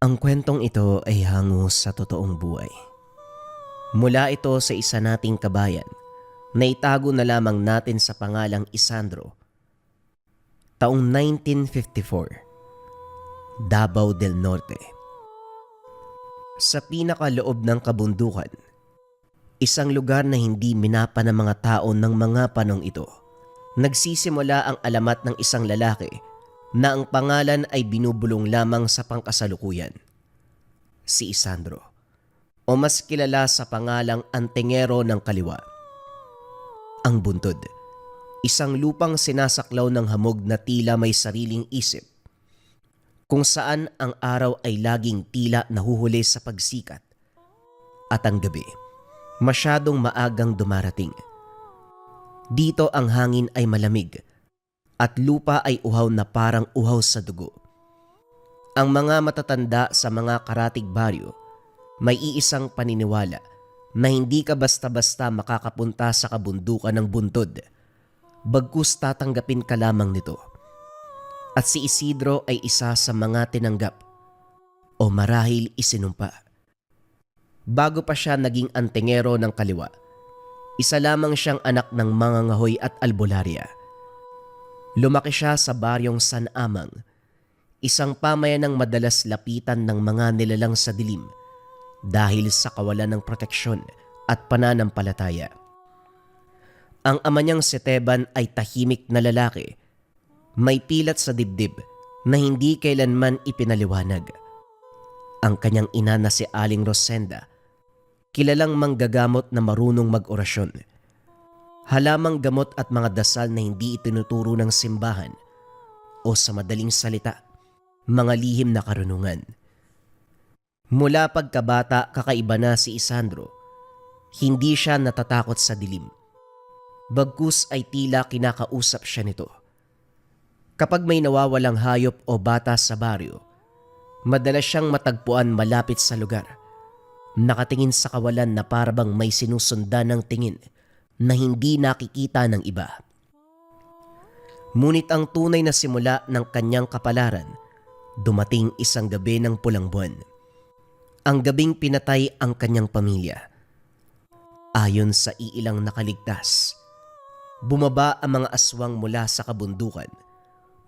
Ang kwentong ito ay hango sa totoong buhay. Mula ito sa isa nating kabayan na itago na lamang natin sa pangalang Isandro. Taong 1954, Davao del Norte. Sa pinakaloob ng kabundukan, isang lugar na hindi minapa ng mga tao ng mga panong ito, nagsisimula ang alamat ng isang lalaki na ang pangalan ay binubulong lamang sa pangkasalukuyan. Si Isandro, o mas kilala sa pangalang Antingero ng Kaliwa. Ang buntod, isang lupang sinasaklaw ng hamog na tila may sariling isip, kung saan ang araw ay laging tila nahuhuli sa pagsikat at ang gabi masyadong maagang dumarating. Dito ang hangin ay malamig at lupa ay uhaw na parang uhaw sa dugo. Ang mga matatanda sa mga karatig baryo may iisang paniniwala na hindi ka basta-basta makakapunta sa kabundukan ng buntod, bagkus tatanggapin ka lamang nito. At si Isidro ay isa sa mga tinanggap o marahil isinumpa. Bago pa siya naging Antingero ng Kaliwa, isa lamang siyang anak ng mga ngahoy at albularya. Lumaki siya sa baryong San Amang, isang pamayanang madalas lapitan ng mga nilalang sa dilim dahil sa kawalan ng proteksyon at pananampalataya. Ang ama niyang si Teban ay tahimik na lalaki, may pilat sa dibdib na hindi kailanman ipinaliwanag. Ang kanyang ina na si Aling Rosenda, kilalang manggagamot na marunong mag-orasyon. Halamang gamot at mga dasal na hindi itinuturo ng simbahan o sa madaling salita, mga lihim na karunungan. Mula pagkabata, kakaiba na si Isandro. Hindi siya natatakot sa dilim. Bagkus ay tila kinakausap siya nito. Kapag may nawawalang hayop o bata sa baryo, madalas siyang matagpuan malapit sa lugar, nakatingin sa kawalan na parabang may sinusundan ng tingin na hindi nakikita ng iba. Ngunit ang tunay na simula ng kanyang kapalaran, dumating isang gabi ng pulang buwan. Ang gabing pinatay ang kanyang pamilya. Ayon sa iilang nakaligtas, bumaba ang mga aswang mula sa kabundukan,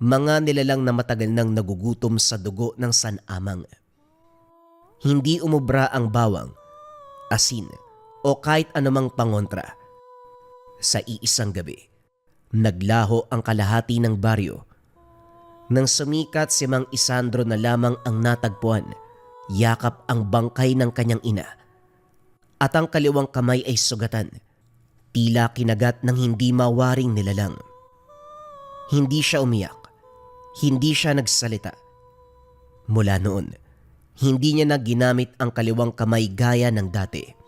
mga nilalang na matagal nang nagugutom sa dugo ng San Amang. Hindi umubra ang bawang, asin o kahit anumang pangontra. Sa iisang gabi, naglaho ang kalahati ng baryo. Nang sumikat si Mang Isandro na lamang ang natagpuan, yakap ang bangkay ng kanyang ina at ang kaliwang kamay ay sugatan, tila kinagat ng hindi mawaring nilalang. Hindi siya umiyak, hindi siya nagsalita. Mula noon, hindi niya na ginamit ang kaliwang kamay gaya ng dati.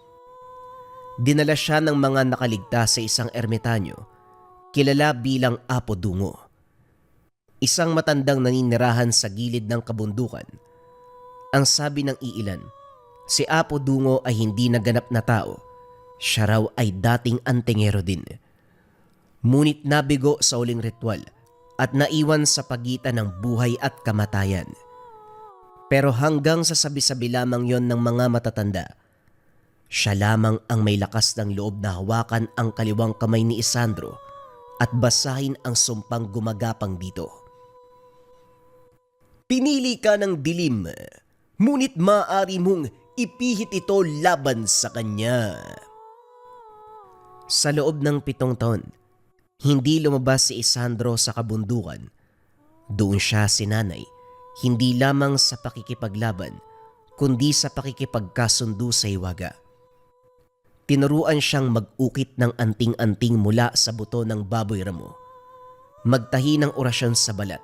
Dinala siya ng mga nakaligtas sa isang ermitanyo, kilala bilang Apo Dungo. Isang matandang naninirahan sa gilid ng kabundukan. Ang sabi ng iilan, si Apo Dungo ay hindi naganap na tao. Siya raw ay dating Antingero din. Ngunit nabigo sa uling ritual at naiwan sa pagitan ng buhay at kamatayan. Pero hanggang sa sabi-sabi lamang yon ng mga matatanda, siya lamang ang may lakas ng loob na hawakan ang kaliwang kamay ni Isandro at basahin ang sumpang gumagapang dito. Pinili ka ng dilim, ngunit maaari mong ipihit ito laban sa kanya. Sa loob ng 7 taon, hindi lumabas si Isandro sa kabundukan. Doon siya sinanay, hindi lamang sa pakikipaglaban, kundi sa pakikipagkasundo sa hiwaga. Tinuruan siyang mag-ukit ng anting-anting mula sa buto ng baboy ramo, magtahi ng orasyon sa balat,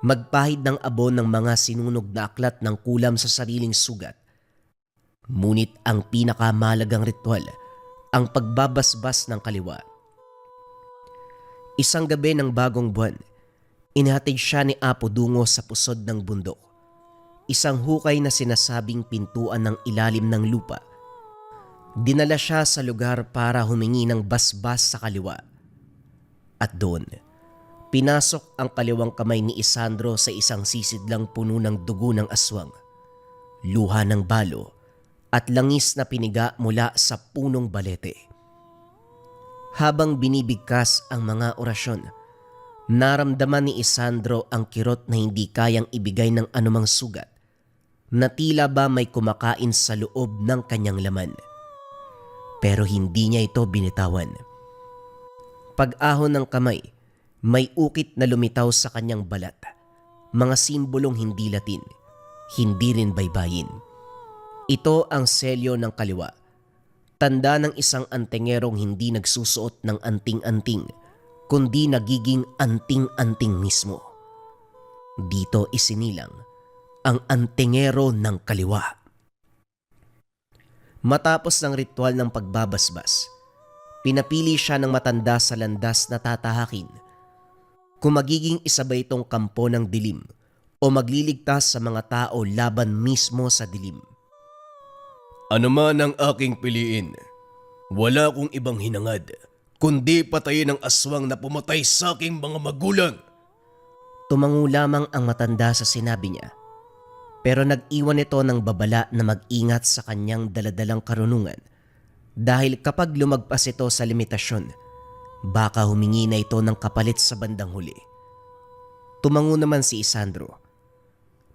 magpahid ng abon ng mga sinunog na aklat ng kulam sa sariling sugat. Ngunit ang pinakamalagang ritual, ang pagbabasbas ng kaliwa. Isang gabi ng bagong buwan, inihatid siya ni Apo Dungo sa pusod ng bundok. Isang hukay na sinasabing pintuan ng ilalim ng lupa. Dinala siya sa lugar para humingi ng basbas sa kaliwa. At doon, pinasok ang kaliwang kamay ni Isandro sa isang sisidlang puno ng dugo ng aswang. luha ng balo at langis na piniga mula sa punong balete. Habang binibigkas ang mga orasyon, naramdaman ni Isandro ang kirot na hindi kayang ibigay ng anumang sugat, na tila ba may kumakain sa loob ng kanyang laman. Pero hindi niya ito binitawan. Pag-ahon ng kamay, may ukit na lumitaw sa kanyang balat. Mga simbolong hindi Latin, hindi rin baybayin. Ito ang selyo ng kaliwa, tanda ng isang antingerong hindi nagsusuot ng anting-anting, kundi nagiging anting-anting mismo. Dito isinilang ang antingero ng kaliwa. Matapos ng ritual ng pagbabasbas, pinapili siya ng matanda sa landas na tatahakin kung magiging isa ba itong kampo ng dilim o magliligtas sa mga tao laban mismo sa dilim. Ano man ang aking piliin, wala kong ibang hinangad, kundi patayin ang aswang na pumatay sa aking mga magulang. Tumango lamang ang matanda sa sinabi niya, pero nag-iwan ito ng babala na mag-ingat sa kanyang daladalang karunungan dahil kapag lumagpas ito sa limitasyon, baka humingi na ito ng kapalit sa bandang huli. Tumango naman si Isandro.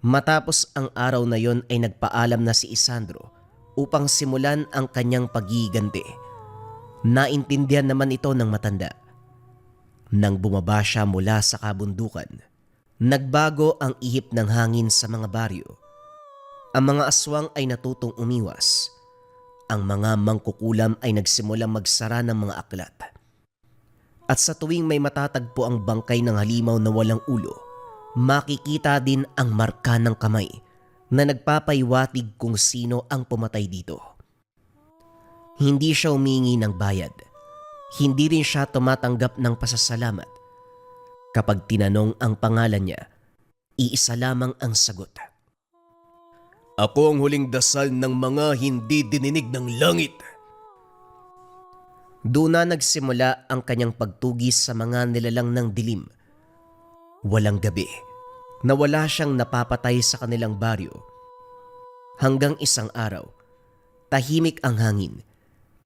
Matapos ang araw na yon ay nagpaalam na si Isandro upang simulan ang kanyang paggiganti. Naintindihan naman ito ng matanda. Nang bumaba siya mula sa kabundukan, nagbago ang ihip ng hangin sa mga baryo. Ang mga aswang ay natutong umiwas. Ang mga mangkukulam ay nagsimulang magsara ng mga aklat. At sa tuwing may matatagpo ang bangkay ng halimaw na walang ulo, makikita din ang marka ng kamay na nagpapaiwatig kung sino ang pumatay dito. Hindi siya humingi ng bayad. Hindi rin siya tumatanggap ng pasasalamat. Kapag tinanong ang pangalan niya, iisa lamang ang sagot. Ako ang huling dasal ng mga hindi dininig ng langit. Doon na nagsimula ang kanyang pagtugis sa mga nilalang ng dilim. Walang gabi na wala siyang napapatay sa kanilang baryo. Hanggang isang araw, tahimik ang hangin,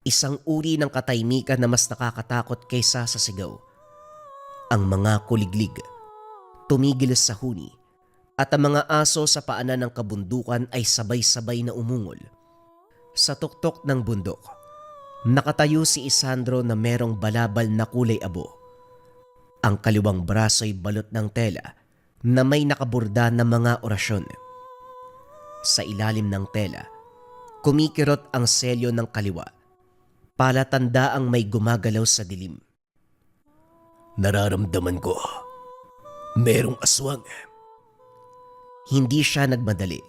isang uri ng katahimikan na mas nakakatakot kaysa sa sigaw. Ang mga kuliglig, tumigil sa huni, at ang mga aso sa paanan ng kabundukan ay sabay-sabay na umungol. Sa tuktok ng bundok, nakatayo si Isandro na merong balabal na kulay abo. Ang kaliwang braso ay balot ng tela na may nakaburda ng mga orasyon. Sa ilalim ng tela, kumikirot ang selyo ng kaliwa, palatandaang may gumagalaw sa dilim. Nararamdaman ko, merong aswang. Hindi siya nagmadali.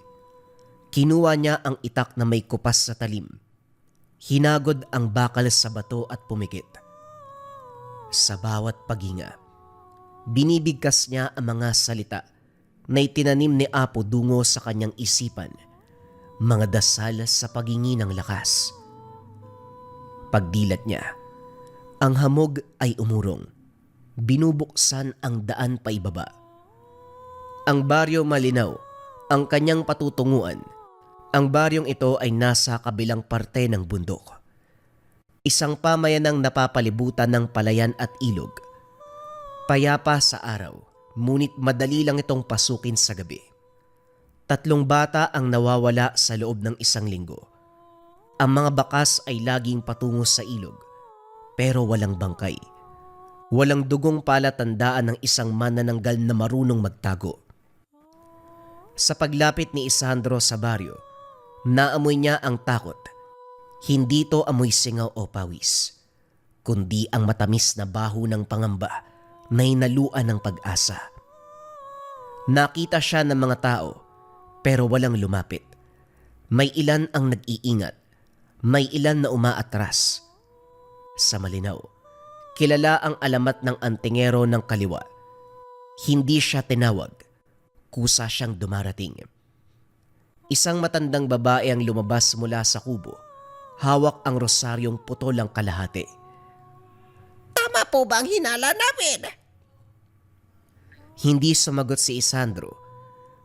Kinuha niya ang itak na may kupas sa talim. Hinagod ang bakal sa bato at pumikit. Sa bawat paghinga, binibigkas niya ang mga salita na itinanim ni Apo dungo sa kanyang isipan, mga dasal sa paghingi ng lakas. Pagdilat niya, ang hamog ay umurong. Binubuksan ang daan paibaba. Ang baryo malinaw, ang kanyang patutunguan. Ang baryong ito ay nasa kabilang parte ng bundok. Isang pamayanang napapalibutan ng palayan at ilog. Payapa sa araw, ngunit madali lang itong pasukin sa gabi. 3 bata ang nawawala sa loob ng 1 linggo. Ang mga bakas ay laging patungo sa ilog, pero walang bangkay. Walang dugong palatandaan ng isang manananggal na marunong magtago. Sa paglapit ni Isandro sa baryo, naamoy niya ang takot. Hindi to amoy singaw o pawis, kundi ang matamis na baho ng pangamba na hinaluan ng pag-asa. Nakita siya ng mga tao, pero walang lumapit. May ilan ang nag-iingat, may ilan na umaatras. Sa malinaw, kilala ang alamat ng antingero ng kaliwa. Hindi siya tinawag, kusa siyang dumarating. Isang matandang babae ang lumabas mula sa kubo. Hawak ang rosaryong putol ang kalahati. Tama po ba ang hinala namin? Hindi sumagot si Isandro.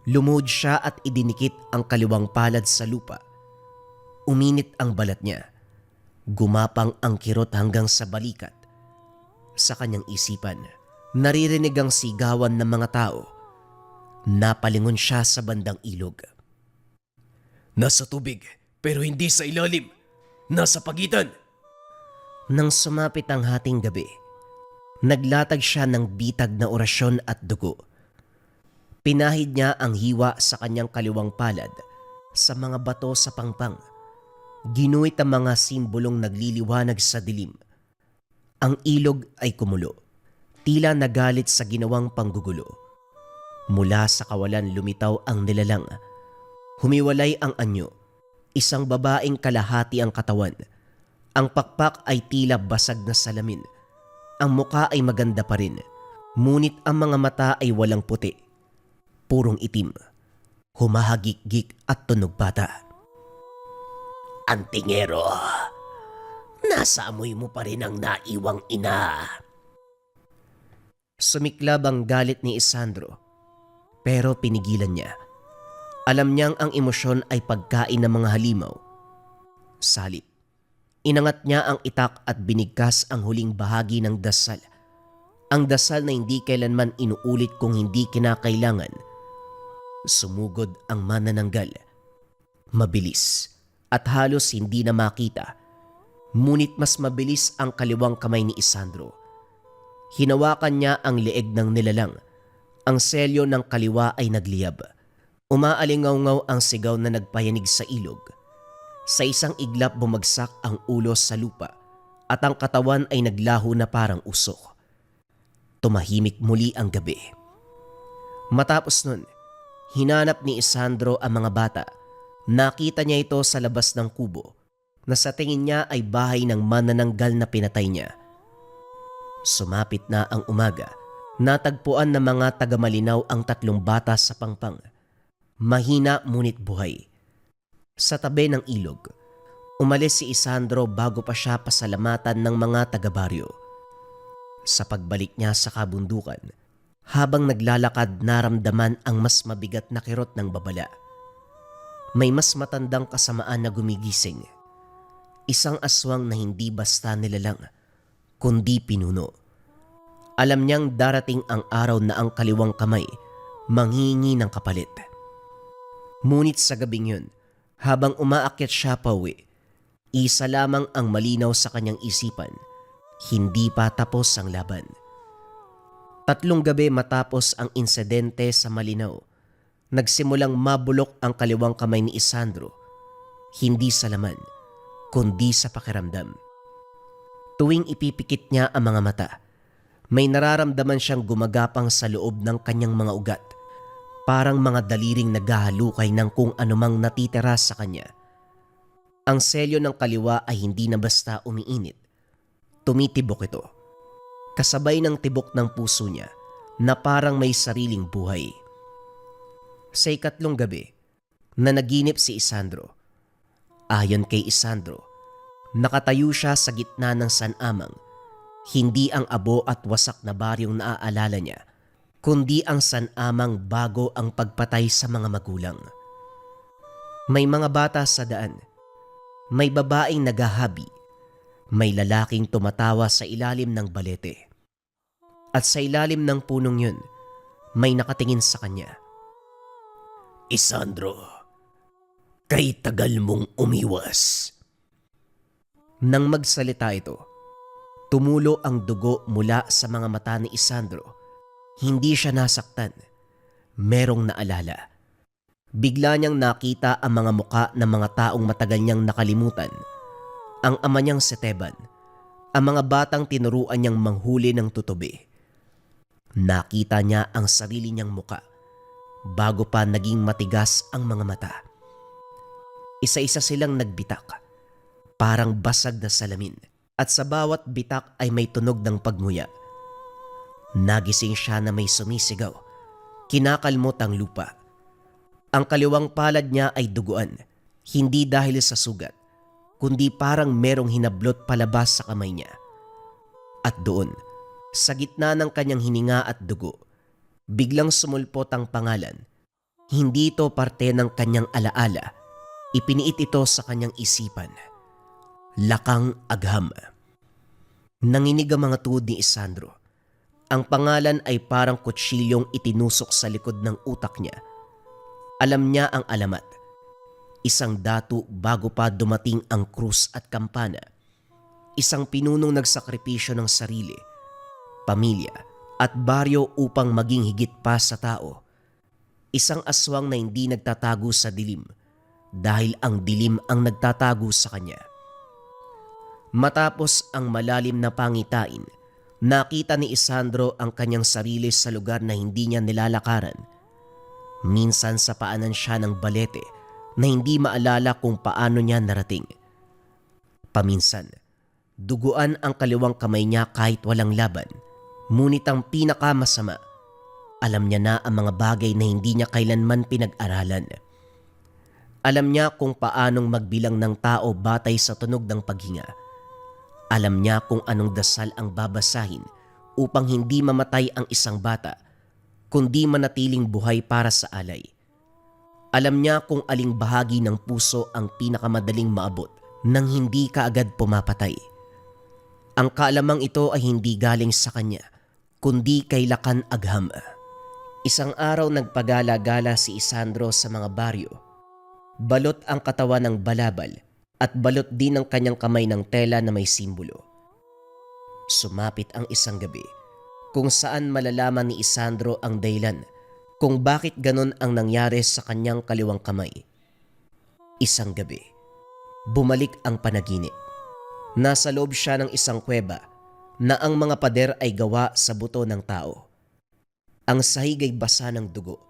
Lumuhod siya at idinikit ang kaliwang palad sa lupa. Uminit ang balat niya. Gumapang ang kirot hanggang sa balikat. Sa kanyang isipan, naririnig ang sigawan ng mga tao. Napalingon siya sa bandang ilog. Nasa tubig, pero hindi sa ilalim. Nasa pagitan. Nang sumapit ang hating gabi, naglatag siya ng bitag na orasyon at dugo. Pinahid niya ang hiwa sa kanyang kaliwang palad sa mga bato sa pangpang. Ginuhit ang mga simbolong nagliliwanag sa dilim. Ang ilog ay kumulo, tila nagalit sa ginawang panggugulo. Mula sa kawalan lumitaw ang nilalang. Humiwalay ang anyo, isang babaeng kalahati ang katawan. Ang pakpak ay tila basag na salamin. Ang muka ay maganda pa rin, ngunit ang mga mata ay walang puti. Purong itim, humahagik-gik at tunog bata. Antingero, nasa amoy mo pa rin ang naiwang ina. Sumiklab ang galit ni Isandro, pero pinigilan niya. Alam niyang ang emosyon ay pagkain ng mga halimaw. Salip, inangat niya ang itak at binigkas ang huling bahagi ng dasal. Ang dasal na hindi kailanman inuulit kung hindi kinakailangan. Sumugod ang manananggal. Mabilis at halos hindi na makita. Ngunit mas mabilis ang kaliwang kamay ni Isandro. Hinawakan niya ang leeg ng nilalang. Ang selyo ng kaliwa ay nagliyab. Umaalingaw-ngaw ang sigaw na nagpayanig sa ilog. Sa isang iglap bumagsak ang ulo sa lupa at ang katawan ay naglaho na parang usok. Tumahimik muli ang gabi. Matapos nun, hinanap ni Isandro ang mga bata. Nakita niya ito sa labas ng kubo na sa tingin niya ay bahay ng manananggal na pinatay niya. Sumapit na ang umaga. Natagpuan ng mga tagamalinaw ang 3 bata sa pangpang. Mahina ngunit buhay. Sa tabi ng ilog, umalis si Isandro bago pa siya pasalamatan ng mga taga-baryo. Sa pagbalik niya sa kabundukan, habang naglalakad naramdaman ang mas mabigat na kirot ng babala. May mas matandang kasamaan na gumigising. Isang aswang na hindi basta nilalang, kundi pinuno. Alam niyang darating ang araw na ang kaliwang kamay manghihingi ng kapalit. Ngunit sa gabing yun, habang umaakyat siya pauwi, isa lamang ang malinaw sa kanyang isipan. Hindi pa tapos ang laban. 3 gabi matapos ang insidente sa Malinaw, nagsimulang mabulok ang kaliwang kamay ni Isandro. Hindi sa laman, kundi sa pakiramdam. Tuwing ipipikit niya ang mga mata, may nararamdaman siyang gumagapang sa loob ng kanyang mga ugat. Parang mga daliring naghahalukay ng kung anumang natitira sa kanya. Ang selyo ng kaliwa ay hindi na basta umiinit. Tumitibok ito. Kasabay ng tibok ng puso niya na parang may sariling buhay. Sa 4 gabi, nanaginip si Isandro. Ayon kay Isandro, nakatayo siya sa gitna ng sanamang. Hindi ang abo at wasak na baryong naaalala niya, kundi ang sanamang bago ang pagpatay sa mga magulang. May mga bata sa daan. May babaeng naghahabi. May lalaking tumatawa sa ilalim ng balete. At sa ilalim ng punong yun, may nakatingin sa kanya. Isandro, kay tagal mong umiwas. Nang magsalita ito, tumulo ang dugo mula sa mga mata ni Isandro. Hindi siya nasaktan. Merong naalala. Bigla niyang nakita ang mga muka ng mga taong matagal niyang nakalimutan. Ang ama niyang si Teban, ang mga batang tinuruan niyang manghuli ng tutubi. Nakita niya ang sarili niyang muka bago pa naging matigas ang mga mata. Isa-isa silang nagbitak, parang basag na salamin, at sa bawat bitak ay may tunog ng pagmuya. Nagising siya na may sumisigaw, kinakalmot ang lupa. Ang kaliwang palad niya ay duguan, hindi dahil sa sugat, kundi parang merong hinablot palabas sa kamay niya. At doon, sa gitna ng kanyang hininga at dugo, biglang sumulpot ang pangalan, Hindi ito parte ng kanyang alaala. Ipiniit ito sa kanyang isipan. Lakang Agham. Nanginig ang mga tuhod ni Isandro. Ang pangalan ay parang kutsilyong itinusok sa likod ng utak niya. Alam niya ang alamat. Isang datu bago pa dumating ang krus at kampana. Isang pinunong nagsakripisyo ng sarili, pamilya at baryo upang maging higit pa sa tao. Isang aswang na hindi nagtatago sa dilim dahil ang dilim ang nagtatago sa kanya. Matapos ang malalim na pangitain, nakita ni Isandro ang kanyang sarili sa lugar na hindi niya nilalakaran. Minsan sa paanan siya ng balete na hindi maalala kung paano niya narating. Paminsan, duguan ang kaliwang kamay niya kahit walang laban. Ngunit ang pinakamasama, alam niya na ang mga bagay na hindi niya kailanman pinag-aralan. Alam niya kung paanong magbilang ng tao batay sa tunog ng paghinga. Alam niya kung anong dasal ang babasahin upang hindi mamatay ang isang bata, kundi manatiling buhay para sa alay. Alam niya kung aling bahagi ng puso ang pinakamadaling maabot nang hindi kaagad pumapatay. Ang kaalamang ito ay hindi galing sa kanya, kundi kay Lakang Agham. Isang araw nagpagala-gala si Isandro sa mga baryo. Balot ang katawan ng balabal at balot din ang kanyang kamay ng tela na may simbolo. Sumapit ang isang gabi kung saan malalaman ni Isandro ang dahilan kung bakit ganon ang nangyari sa kanyang kaliwang kamay. Isang gabi, bumalik ang panaginip. Nasa loob siya ng isang kuweba na ang mga pader ay gawa sa buto ng tao. Ang sahig ay basa ng dugo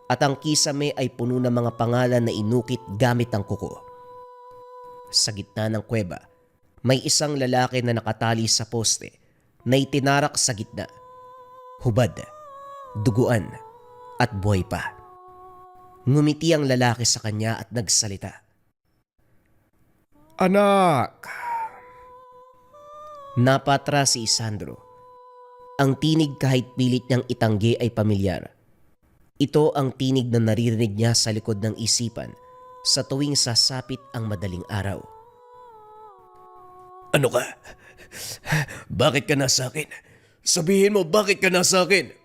at ang kisame ay puno ng mga pangalan na inukit gamit ang kuko. Sa gitna ng kuweba, may isang lalaki na nakatali sa poste na itinarak sa gitna. Hubad, duguan, at buhay pa. Ngumiti ang lalaki sa kanya at nagsalita. Anak! Napatra si Isandro. Ang tinig kahit pilit niyang itanggi ay pamilyar. Ito ang tinig na naririnig niya sa likod ng isipan sa tuwing sasapit ang madaling araw. Ano ka? Bakit ka nasa akin? Sabihin mo, bakit ka nasa akin?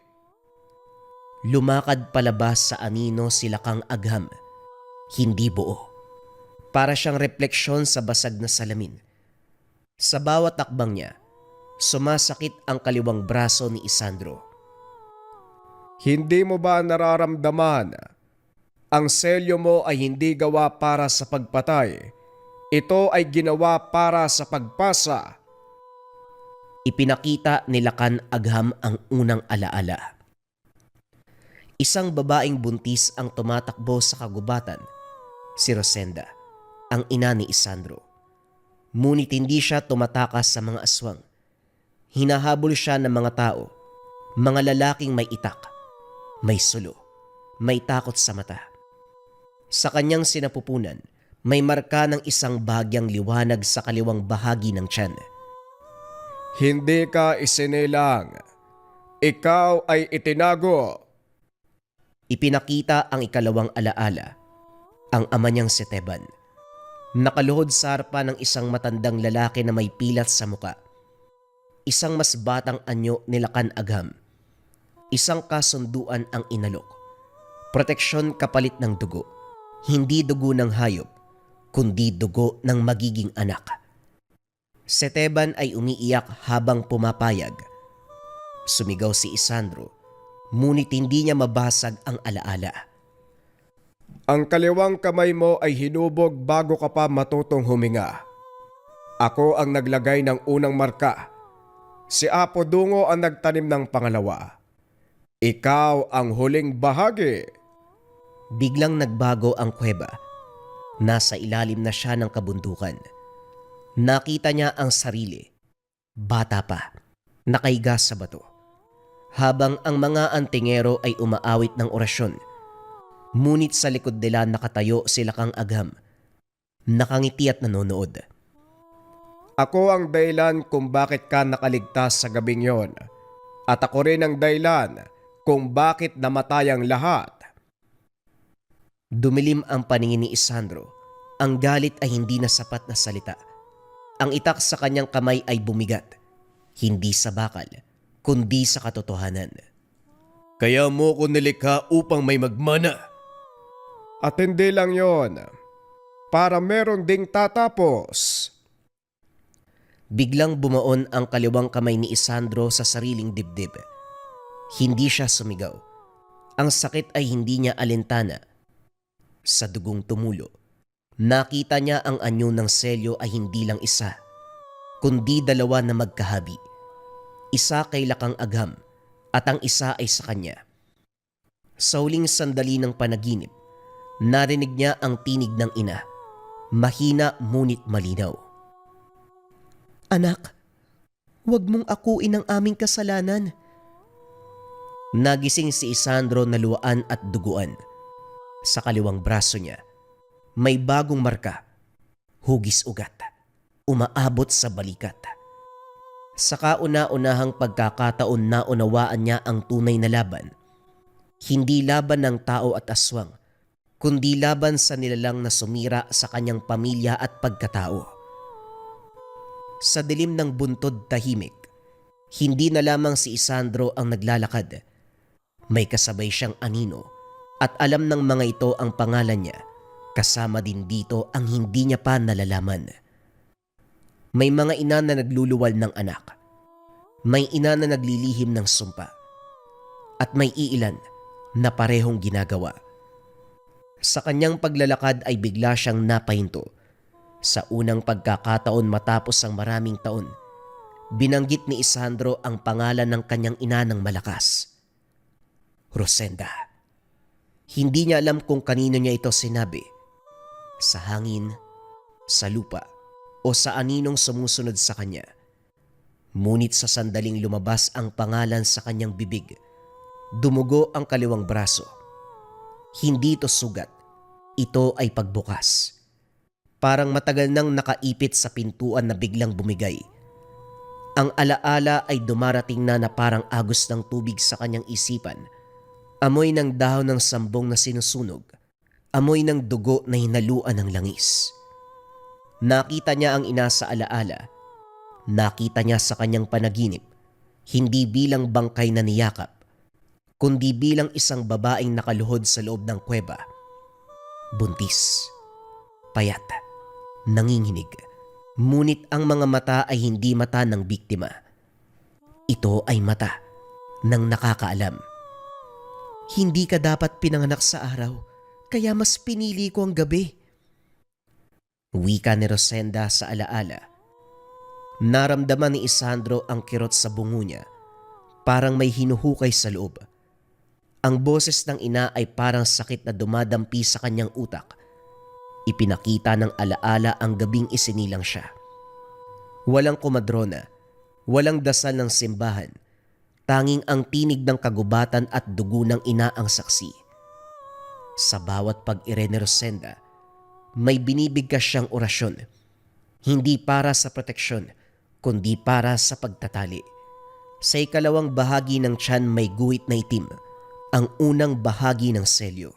Lumakad palabas sa anino si Lakang Agham. Hindi buo. Para siyang refleksyon sa basag na salamin. Sa bawat takbang niya, sumasakit ang kaliwang braso ni Isandro. Hindi mo ba nararamdaman? Ang selyo mo ay hindi gawa para sa pagpatay. Ito ay ginawa para sa pagpasa. Ipinakita ni Lakang Agham ang unang alaala. Isang babaeng buntis ang tumatakbo sa kagubatan, si Rosenda, ang ina ni Isandro. Ngunit hindi siya tumatakas sa mga aswang. Hinahabol siya ng mga tao, mga lalaking may itak, may sulo, may takot sa mata. Sa kanyang sinapupunan, may marka ng isang bahagyang liwanag sa kaliwang bahagi ng tiyan. Hindi ka isinilang. Ikaw ay itinago. Ipinakita ang ikalawang alaala, ang ama niyang si Teban. Nakaluhod sa harapan ng isang matandang lalaki na may pilat sa muka. Isang mas batang anyo ni Lakang Agham. Isang kasunduan ang inalok. Proteksyon kapalit ng dugo. Hindi dugo ng hayop, kundi dugo ng magiging anak. Si Teban ay umiiyak habang pumapayag. Sumigaw si Isandro, ngunit hindi niya mabasag ang alaala. Ang kaliwang kamay mo ay hinubog bago ka pa matutong huminga. Ako ang naglagay ng unang marka. Si Apo Dungo ang nagtanim ng pangalawa. Ikaw ang huling bahagi. Biglang nagbago ang kuweba. Nasa ilalim na siya ng kabundukan. Nakita niya ang sarili. Bata pa, nakahiga sa bato. Habang ang mga antingero ay umaawit ng orasyon. Ngunit sa likod nila nakatayo si Lakang Agham. Nakangiti at nanonood. Ako ang dahilan kung bakit ka nakaligtas sa gabing yon. At ako rin ang dahilan kung bakit namatay ang lahat. Dumilim ang paningin ni Isandro. Ang galit ay hindi na sapat na salita. Ang itak sa kanyang kamay ay bumigat. Hindi sa bakal, kundi sa katotohanan. Kaya mo ko nilikha upang may magmana. At hindi lang yon, para meron ding tatapos. Biglang bumaon ang kaliwang kamay ni Isandro sa sariling dibdib. Hindi siya sumigaw. Ang sakit ay hindi niya alintana. Sa dugong tumulo, nakita niya ang anyo ng selyo ay hindi lang isa, kundi dalawa na magkahabi. Isa kay Lakang Agham at ang isa ay sa kanya. Sa huling sandali ng panaginip, narinig niya ang tinig ng ina. Mahina ngunit malinaw. "Anak, huwag mong akuin ang aming kasalanan." Nagising si Isandro na luwaan at duguan. Sa kaliwang braso niya, may bagong marka, hugis ugat, umaabot sa balikat. Sa kauna-unahang pagkakataon na unawaan niya ang tunay na laban. Hindi laban ng tao at aswang, kundi laban sa nilalang na sumira sa kanyang pamilya at pagkatao. Sa dilim ng buntod tahimik, hindi na lamang si Isandro ang naglalakad. May kasabay siyang anino at alam ng mga ito ang pangalan niya. Kasama din dito ang hindi niya pa nalalaman. May mga ina na nagluluwal ng anak. May ina na naglilihim ng sumpa. At may iilan na parehong ginagawa. Sa kanyang paglalakad ay bigla siyang napahinto. Sa unang pagkakataon matapos ang maraming taon, binanggit ni Isandro ang pangalan ng kanyang ina ng malakas. Rosenda. Hindi niya alam kung kanino niya ito sinabi. Sa hangin, sa lupa, o sa aninong sumusunod sa kanya. Ngunit sa sandaling lumabas ang pangalan sa kanyang bibig, dumugo ang kaliwang braso. Hindi ito sugat, ito ay pagbukas. Parang matagal nang nakaipit sa pintuan na biglang bumigay. Ang alaala ay dumarating na parang agos ng tubig sa kanyang isipan. Amoy ng dahon ng sambong na sinusunog. Amoy ng dugo na hinaluan ng langis. Nakita niya ang ina sa alaala. Nakita niya sa kanyang panaginip, hindi bilang bangkay na niyakap, kundi bilang isang babaeng nakaluhod sa loob ng kuweba. Buntis, payat, nanginginig, ngunit ang mga mata ay hindi mata ng biktima. Ito ay mata ng nakakaalam. Hindi ka dapat pinanganak sa araw, kaya mas pinili ko ang gabi. Wika ni Rosenda sa alaala. Naramdaman ni Isandro ang kirot sa bungo niya, parang may hinuhukay sa loob. Ang boses ng ina ay parang sakit na dumadampi sa kanyang utak. Ipinakita ng alaala ang gabing isinilang siya. Walang komadrona, walang dasal ng simbahan, tanging ang tinig ng kagubatan at dugo ng ina ang saksi. Sa bawat pag-ire ni Rosenda, may binibigkas siyang orasyon, hindi para sa proteksyon, kundi para sa pagtatali. Sa ikalawang bahagi ng tiyan may guhit na itim, ang unang bahagi ng selyo.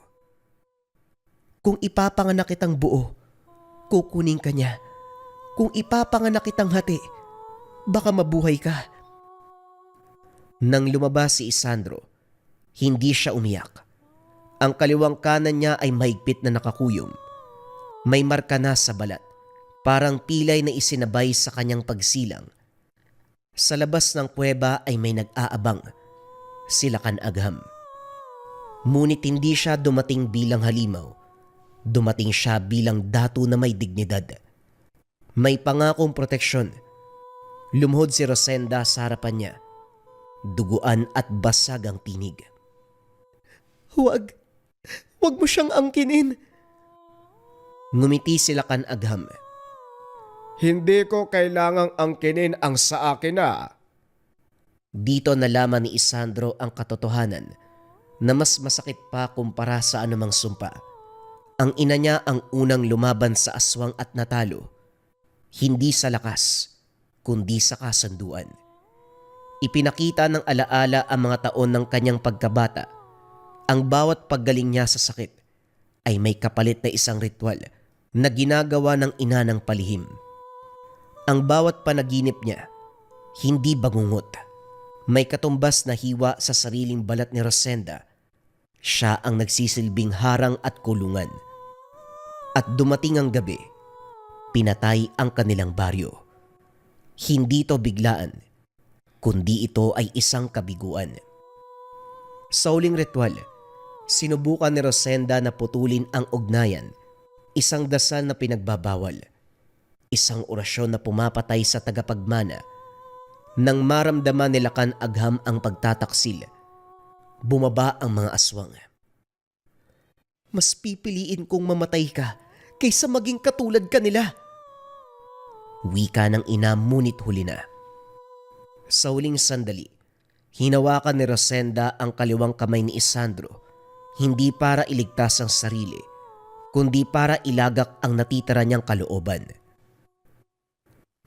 Kung ipapanganak kitang buo, kukunin ka niya. Kung ipapanganak kitang hati, baka mabuhay ka. Nang lumabas si Isandro, hindi siya umiyak. Ang kaliwang kanan niya ay mahigpit na nakakuyom. May marka na sa balat, parang pilay na isinabay sa kanyang pagsilang. Sa labas ng kuweba ay may nag-aabang, si Lakang Agham. Ngunit hindi siya dumating bilang halimaw, dumating siya bilang dato na may dignidad. May pangakong proteksyon. Lumuhod si Rosenda sa harapan niya. Duguan at basag ang tinig. Huwag mo siyang angkinin. Ngumiti si Lakang Agham. Hindi ko kailangang angkinin ang sa akin na. Dito nalaman ni Isandro ang katotohanan na mas masakit pa kumpara sa anumang sumpa. Ang ina niya ang unang lumaban sa aswang at natalo. Hindi sa lakas, kundi sa kasunduan. Ipinakita ng alaala ang mga taon ng kanyang pagkabata, ang bawat paggaling niya sa sakit, ay may kapalit na isang ritual na ginagawa ng ina ng palihim. Ang bawat panaginip niya, hindi bangungot. May katumbas na hiwa sa sariling balat ni Rosenda. Siya ang nagsisilbing harang at kulungan. At dumating ang gabi, pinatay ang kanilang baryo. Hindi ito biglaan, kundi ito ay isang kabiguan. Sa uling ritual, sinubukan ni Rosenda na putulin ang ugnayan, isang dasal na pinagbabawal, isang orasyon na pumapatay sa tagapagmana. Nang maramdaman ni Lakan Agham ang pagtataksil, bumaba ang mga aswang. Mas pipiliin kong mamatay ka kaysa maging katulad kanila. Wika ng ina ngunit huli na. Sa huling sandali, hinawakan ni Rosenda ang kaliwang kamay ni Isandro, hindi para iligtas ang sarili, kundi para ilagak ang natitira niyang kalooban.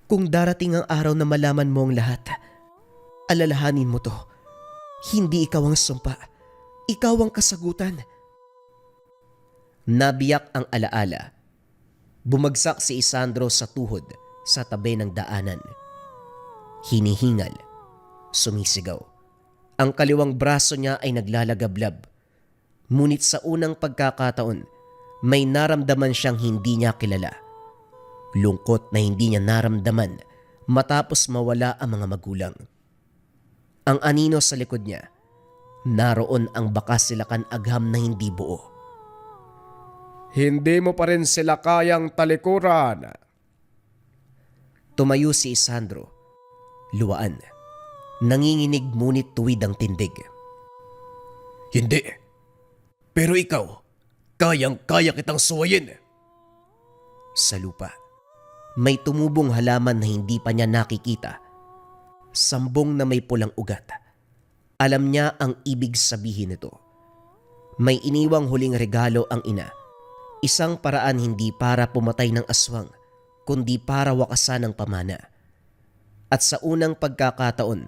Kung darating ang araw na malaman mo ang lahat, alalahanin mo to. Hindi ikaw ang sumpa, ikaw ang kasagutan. Nabiyak ang alaala. Bumagsak si Isandro sa tuhod sa tabi ng daanan. Hinihingal, sumisigaw. Ang kaliwang braso niya ay naglalagablab. Ngunit sa unang pagkakataon, may naramdaman siyang hindi niya kilala. Lungkot na hindi niya naramdaman matapos mawala ang mga magulang. Ang anino sa likod niya, naroon ang bakas si Lakan Agham na hindi buo. Hindi mo pa rin sila kayang talikuran. Tumayo si Isandro, luwaan. Nanginginig ngunit tuwid ang tindig. Hindi. Pero ikaw, kayang-kaya kitang suwayin. Sa lupa, may tumubong halaman na hindi pa niya nakikita. Sambong na may pulang ugat. Alam niya ang ibig sabihin nito. May iniwang huling regalo ang ina. Isang paraan hindi para pumatay ng aswang, kundi para wakasan ng pamana. At sa unang pagkakataon,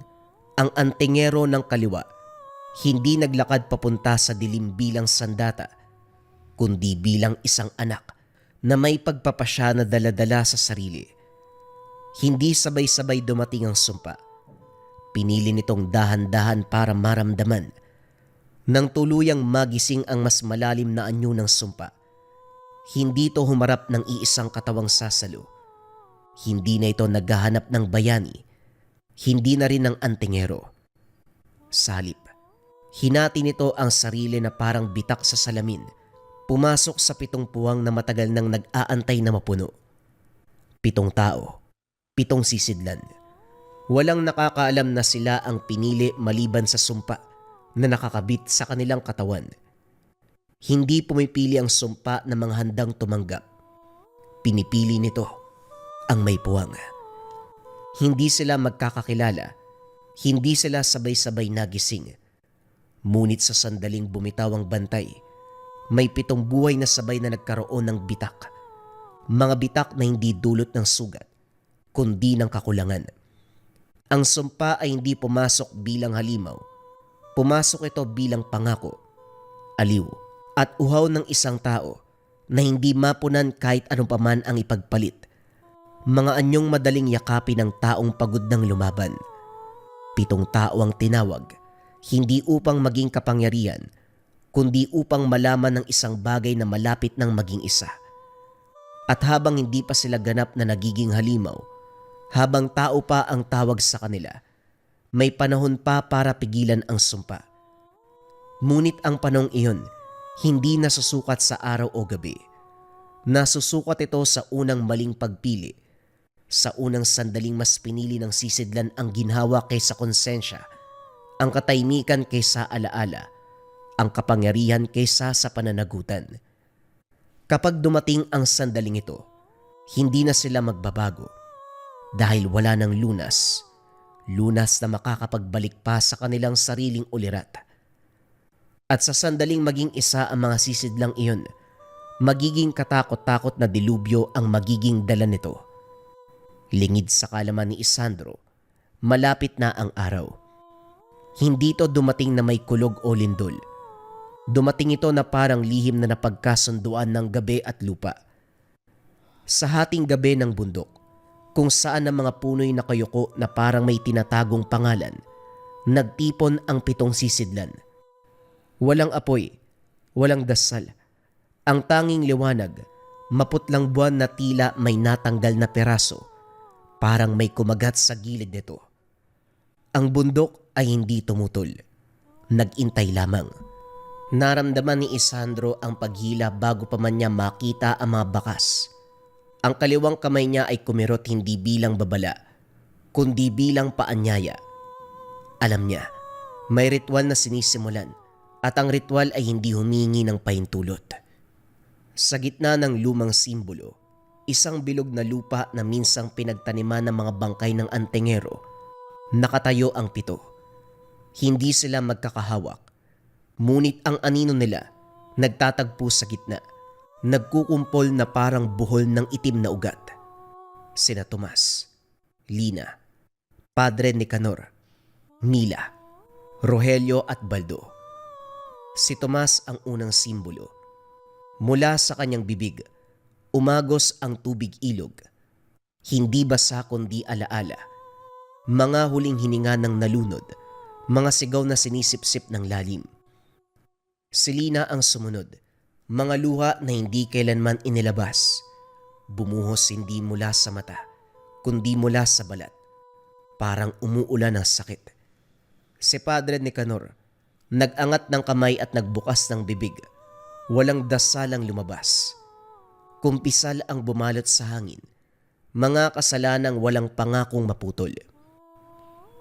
ang antingero ng kaliwa hindi naglakad papunta sa dilim bilang sandata, kundi bilang isang anak na may pagpapasya na daladala sa sarili. Hindi sabay-sabay dumating ang sumpa. Pinili nitong dahan-dahan para maramdaman. Nang tuluyang magising ang mas malalim na anyo ng sumpa, hindi ito humarap ng iisang katawang sasalo. Hindi na ito naghahanap ng bayani. Hindi na rin ng antingero. Salip, hinati nito ang sarili na parang bitak sa salamin. Pumasok sa 7 puwang na matagal nang nag-aantay na mapuno. 7 tao, 7 sisidlan. Walang nakakaalam na sila ang pinili maliban sa sumpa na nakakabit sa kanilang katawan. Hindi pumipili ang sumpa na mga handang tumanggap. Pinipili nito ang may puwang. Hindi sila magkakakilala. Hindi sila sabay-sabay nagising. Ngunit sa sandaling bumitaw ang bantay, may 7 buhay na sabay na nagkaroon ng bitak. Mga bitak na hindi dulot ng sugat, kundi ng kakulangan. Ang sumpa ay hindi pumasok bilang halimaw. Pumasok ito bilang pangako, aliw, at uhaw ng isang tao na hindi mapunan kahit anong paman ang ipagpalit. Mga anyong madaling yakapin ng taong pagod ng lumaban. 7 tao ang tinawag, hindi upang maging kapangyarihan, kundi upang malaman ng isang bagay na malapit ng maging isa. At habang hindi pa sila ganap na nagiging halimaw, habang tao pa ang tawag sa kanila, may panahon pa para pigilan ang sumpa. Ngunit ang panahong iyon, hindi nasusukat sa araw o gabi. Nasusukat ito sa unang maling pagpili, sa unang sandaling mas pinili ng sisidlan ang ginhawa kaysa konsensya, ang katahimikan kaysa alaala, ang kapangyarihan kaysa sa pananagutan. Kapag dumating ang sandaling ito, hindi na sila magbabago dahil wala ng lunas na makakapagbalik pa sa kanilang sariling ulirat. At sa sandaling maging isa ang mga sisidlang iyon, magiging katakot-takot na dilubyo ang magiging dala nito. Lingid sa kalaman ni Isandro, malapit na ang araw. Hindi ito dumating na may kulog o lindol. Dumating ito na parang lihim na napagkasunduan ng gabi at lupa. Sa hating gabi ng bundok, kung saan ang mga puno'y nakayuko na parang may tinatagong pangalan, nagtipon ang 7 sisidlan. Walang apoy, walang dasal. Ang tanging liwanag, maputlang buwan na tila may natanggal na peraso, parang may kumagat sa gilid nito. Ang bundok ay hindi tumutol. Nag-intay lamang. Naramdaman ni Isandro ang paghila bago pa man niya makita ang mga bakas. Ang kaliwang kamay niya ay kumirot hindi bilang babala, kundi bilang paanyaya. Alam niya, may ritual na sinisimulan at ang ritual ay hindi humingi ng pahintulot. Sa gitna ng lumang simbolo, isang bilog na lupa na minsang pinagtaniman ng mga bangkay ng antingero, nakatayo ang 7. Hindi sila magkakahawak, ngunit ang anino nila nagtatagpo sa gitna, nagkukumpol na parang buhol ng itim na ugat. Sina Tomas, Lina, Padre Nicanor, Mila, Rogelio at Baldo. Si Tomas ang unang simbolo. Mula sa kanyang bibig, umagos ang tubig ilog. Hindi basa kundi alaala. Mga huling hininga ng nalunod, mga sigaw na sinisipsip ng lalim. Si Lina ang sumunod, mga luha na hindi kailanman inilabas. Bumuhos hindi mula sa mata, kundi mula sa balat. Parang umuulan ng sakit. Si Padre Nicanor, nag-angat ng kamay at nagbukas ng bibig. Walang dasalang lumabas. Kumpisal ang bumalot sa hangin, mga kasalanang walang pangakong maputol.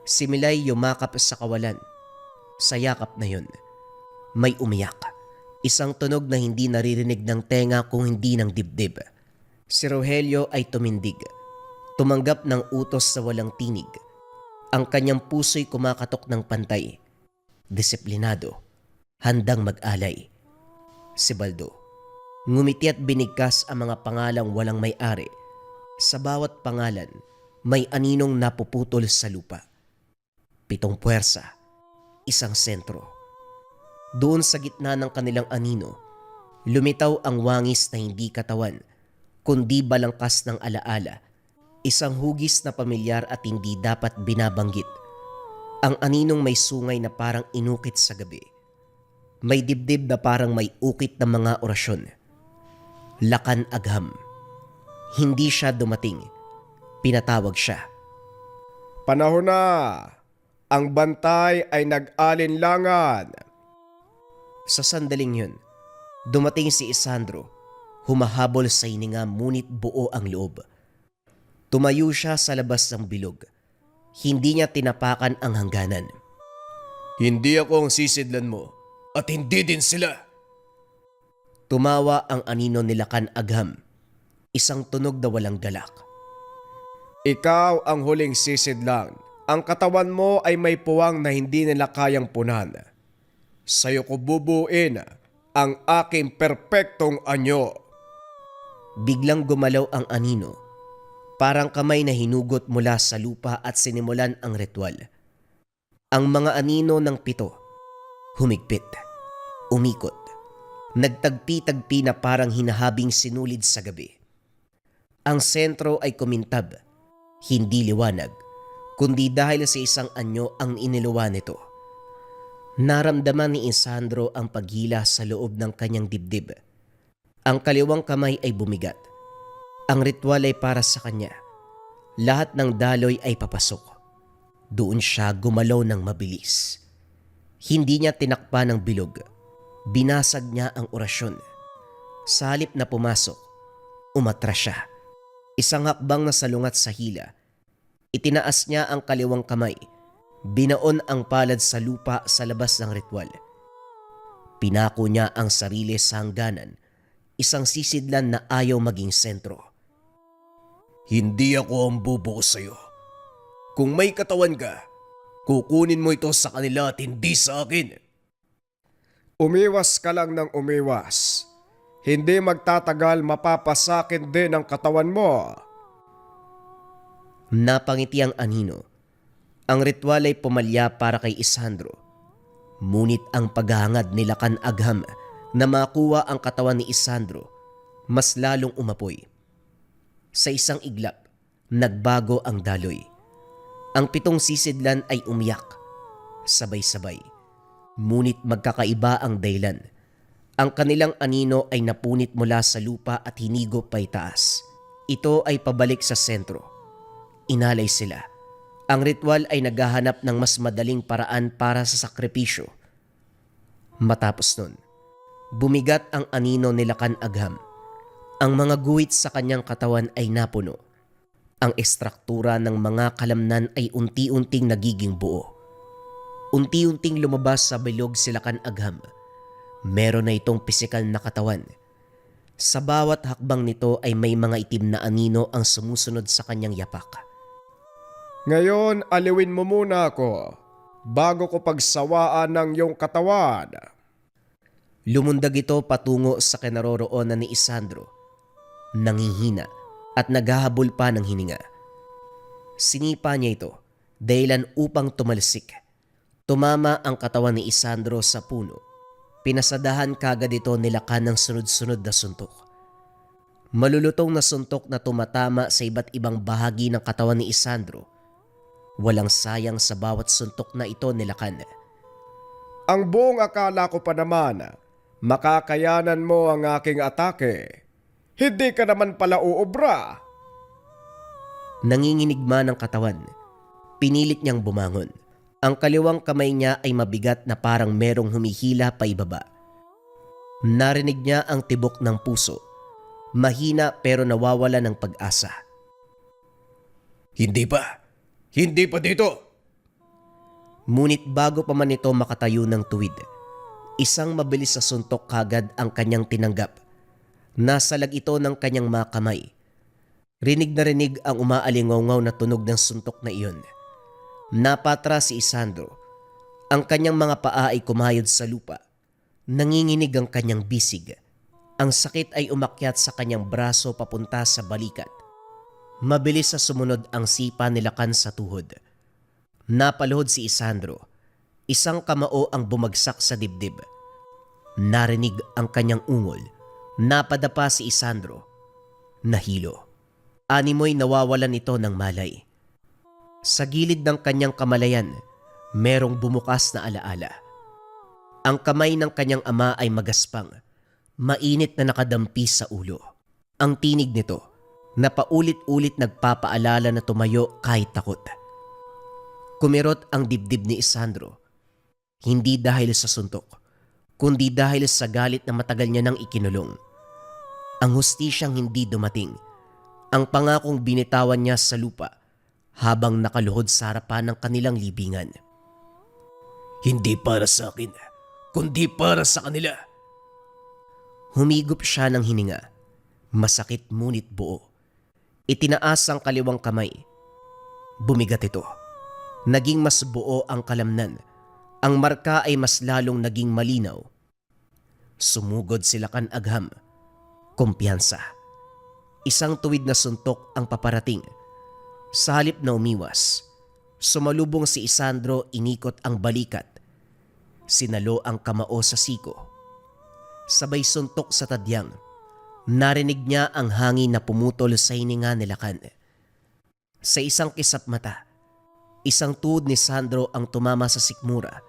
Si Milay yumakap sa kawalan. Sa yakap na yun, may umiyak. Isang tunog na hindi naririnig ng tenga kung hindi ng dibdib. Si Rogelio ay tumindig. Tumanggap ng utos sa walang tinig. Ang kanyang puso'y kumakatok ng pantay. Disiplinado, handang mag-alay. Si Baldo, ngumiti at binigkas ang mga pangalang walang may-ari. Sa bawat pangalan, may aninong napuputol sa lupa. 7 puwersa, isang sentro. Doon sa gitna ng kanilang anino, lumitaw ang wangis na hindi katawan, kundi balangkas ng alaala. Isang hugis na pamilyar at hindi dapat binabanggit. Ang aninong may sungay na parang inukit sa gabi. May dibdib na parang may ukit ng mga orasyon. Lakan Agham. Hindi siya dumating. Pinatawag siya. Panahon na! Ang bantay ay nag-alinlangan. Sa sandaling yun, dumating si Isandro. Humahabol sa hininga ngunit buo ang loob. Tumayo siya sa labas ng bilog. Hindi niya tinapakan ang hangganan. Hindi ako ang sisidlan mo at hindi din sila. Tumawa ang anino ni Lakan Agham. Isang tunog na walang galak. Ikaw ang huling sisidlan. Ang katawan mo ay may puwang na hindi nila kayang punan. Sa'yo ko bubuin ang aking perpektong anyo. Biglang gumalaw ang anino. Parang kamay na hinugot mula sa lupa at sinimulan ang ritual. Ang mga anino ng 7, humigpit, umikot, nagtagpi-tagpi na parang hinahabing sinulid sa gabi. Ang sentro ay kumintab, hindi liwanag, kundi dahil sa isang anyo ang iniluwa nito. Naramdaman ni Isandro ang paghila sa loob ng kanyang dibdib. Ang kaliwang kamay ay bumigat. Ang ritual ay para sa kanya. Lahat ng daloy ay papasok. Doon siya gumalaw ng mabilis. Hindi niya tinakpan ng bilog. Binasag niya ang orasyon. Sa halip na pumasok, umatras siya. Isang hakbang na salungat sa hila. Itinaas niya ang kaliwang kamay. Binaon ang palad sa lupa sa labas ng ritual. Pinako niya ang sarili sa hangganan. Isang sisidlan na ayaw maging sentro. Hindi ako ang bubuo sa'yo. Kung may katawan ka, kukunin mo ito sa kanila at hindi sa akin. Umiwas ka lang ng umiwas. Hindi magtatagal mapapasakin din ang katawan mo. Napangiti ang anino. Ang ritual ay pumalya para kay Isandro. Ngunit ang paghahangad ni Lakan Agham na makuha ang katawan ni Isandro mas lalong umapoy. Sa isang iglap, nagbago ang daloy. Ang 7 sisidlan ay umiyak, sabay-sabay. Ngunit magkakaiba ang dahilan. Ang kanilang anino ay napunit mula sa lupa at hinigop pa itaas. Ito ay pabalik sa sentro. Inalay sila. Ang ritual ay naghahanap ng mas madaling paraan para sa sakripisyo. Matapos nun, bumigat ang anino ni Lakan Agham. Ang mga guhit sa kanyang katawan ay napuno. Ang ekstruktura ng mga kalamnan ay unti-unting nagiging buo. Unti-unting lumabas sa bilog si Lakan Agham. Meron na itong pisikal na katawan. Sa bawat hakbang nito ay may mga itim na anino ang sumusunod sa kanyang yapak. Ngayon, aliwin mo muna ako bago ko pagsawaan ng iyong katawan. Lumundag ito patungo sa kinaroroonan ni Isandro. Nangihina at naghahabol pa ng hininga. Sinipa niya ito dahilan upang tumalsik. Tumama ang katawan ni Isandro sa puno. Pinasadahan kagad ito ni Lakan ng sunod-sunod na suntok. Malulutong na suntok na tumatama sa iba't ibang bahagi ng katawan ni Isandro. Walang sayang sa bawat suntok na ito ni Lakan. Ang buong akala ko pa naman, makakayanan mo ang aking atake. Hindi ka naman pala uubra. Nanginginig man ang katawan. Pinilit niyang bumangon. Ang kaliwang kamay niya ay mabigat na parang merong humihila pa ibaba. Narinig niya ang tibok ng puso. Mahina pero nawawala ng pag-asa. Hindi pa dito. Ngunit bago pa man ito makatayo ng tuwid, isang mabilis na suntok kagad ang kanyang tinanggap. Nasalag ito ng kanyang mga kamay. Rinig na rinig ang umaalingaw na tunog ng suntok na iyon. Napatras si Isandro. Ang kanyang mga paa ay kumayod sa lupa. Nanginginig ang kanyang bisig. Ang sakit ay umakyat sa kanyang braso papunta sa balikat. Mabilis sa sumunod ang sipa ni Lakan sa tuhod. Napaluhod si Isandro. Isang kamao ang bumagsak sa dibdib. Narinig ang kanyang ungol. Napadapa si Isandro. Nahilo. Animoy nawawalan ito ng malay. Sa gilid ng kanyang kamalayan, merong bumukas na alaala. Ang kamay ng kanyang ama ay magaspang, mainit na nakadampi sa ulo. Ang tinig nito, na paulit-ulit nagpapaalala na tumayo kahit takot. Kumirot ang dibdib ni Isandro, hindi dahil sa suntok, kundi dahil sa galit na matagal niya nang ikinulong. Ang hustisyang hindi dumating, ang pangakong binitawan niya sa lupa habang nakaluhod sa harapan ng kanilang libingan. Hindi para sa akin, kundi para sa kanila. Humigop siya ng hininga, masakit ngunit buo. Itinaas ang kaliwang kamay. Bumigat ito. Naging mas buo ang kalamnan. Ang marka ay mas lalong naging malinaw. Sumugod si Lakan Agham. Kumpiyansa. Isang tuwid na suntok ang paparating. Sa halip na umiwas, sumalubong si Isandro, inikot ang balikat. Sinalo ang kamao sa siko. Sabay suntok sa tadyang. Narinig niya ang hangin na pumutol sa hininga ni Lakan. Sa isang kisap mata, isang tuhod ni Sandro ang tumama sa sikmura.